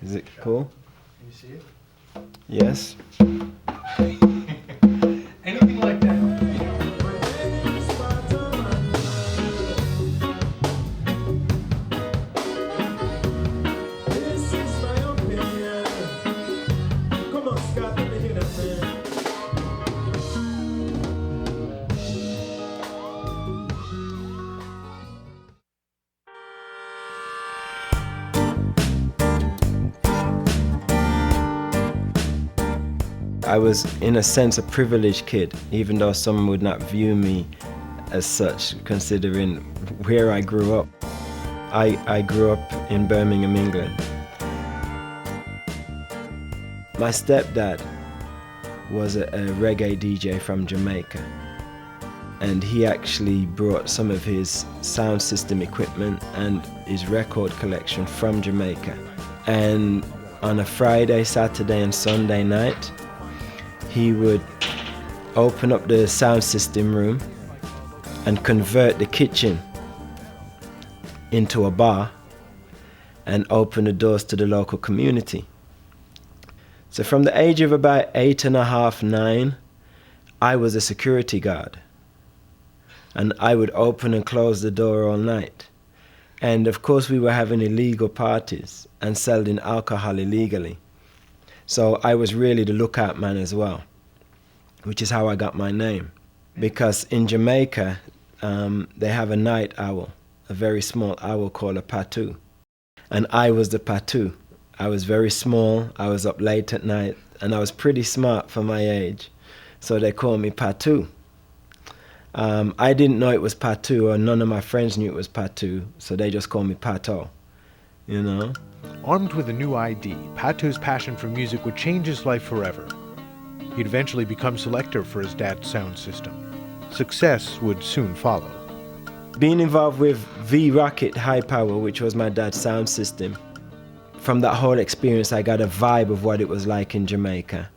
Is it cool? Can you see it? Yes. Anything like that. I was, in a sense, a privileged kid, even though some would not view me as such, considering where I grew up. I grew up in Birmingham, England. My stepdad was a reggae DJ from Jamaica, and he actually brought some of his sound system equipment and his record collection from Jamaica. And on a Friday, Saturday and Sunday night, he would open up the sound system room and convert the kitchen into a bar and open the doors to the local community. So from the age of about 8.5, 9, I was a security guard. And I would open and close the door all night. And of course we were having illegal parties and selling alcohol illegally. So I was really the lookout man as well, which is how I got my name. Because in Jamaica, they have a night owl, a very small owl called a Pato. And I was the Pato. I was very small, I was up late at night, and I was pretty smart for my age. So they called me Pato. I didn't know it was Pato, or none of my friends knew it was Pato, so they just called me Pato, you know? Armed with a new ID, Pato's passion for music would change his life forever. He'd eventually become selector for his dad's sound system. Success would soon follow. Being involved with V-Rocket High Power, which was my dad's sound system, from that whole experience I got a vibe of what it was like in Jamaica.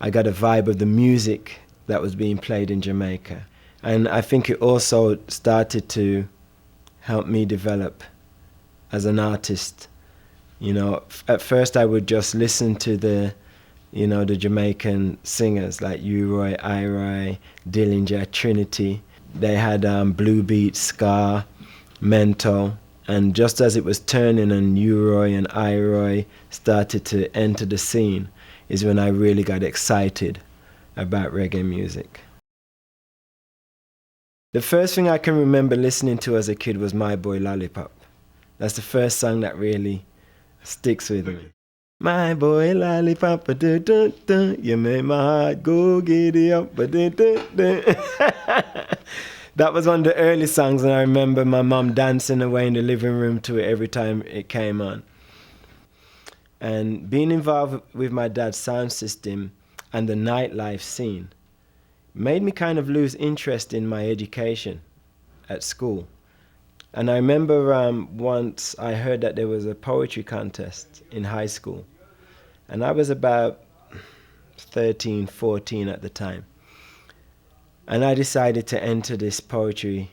I got a vibe of the music that was being played in Jamaica. And I think it also started to help me develop as an artist. You know, at first I would just listen to the Jamaican singers like U-Roy, I-Roy, Dillinger, Trinity. They had blue beat, ska, mento. And just as it was turning and U-Roy and I-Roy started to enter the scene is when I really got excited about reggae music. The first thing I can remember listening to as a kid was My Boy Lollipop. That's the first song that really sticks with me. My boy lollipop, ba-do-do-do, you make my heart go giddy up, ba-do-do-do. That was one of the early songs, and I remember my mom dancing away in the living room to it every time it came on. And being involved with my dad's sound system and the nightlife scene made me kind of lose interest in my education at school. And I remember once I heard that there was a poetry contest in high school. And I was about 13, 14 at the time. And I decided to enter this poetry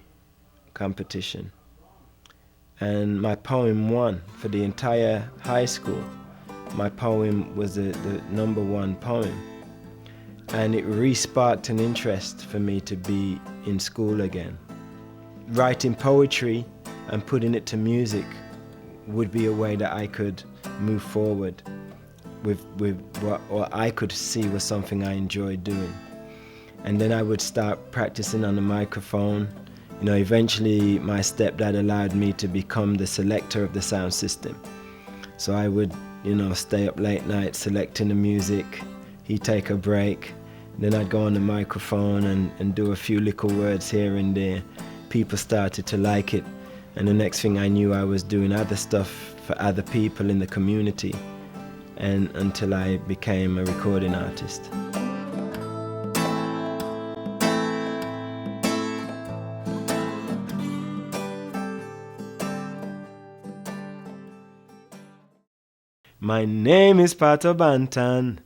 competition. And my poem won for the entire high school. My poem was the number 1 poem. And it re-sparked an interest for me to be in school again. Writing poetry and putting it to music would be a way that I could move forward with what I could see was something I enjoyed doing. And then I would start practicing on the microphone. You know, eventually my stepdad allowed me to become the selector of the sound system. So I would, stay up late night selecting the music. He'd take a break. Then I'd go on the microphone and do a few little words here and there. People started to like it. And the next thing I knew, I was doing other stuff for other people in the community, and until I became a recording artist. My name is Pato Banton,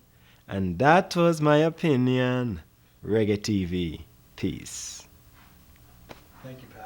and that was my opinion. Reggae TV. Peace. Thank you, Pat.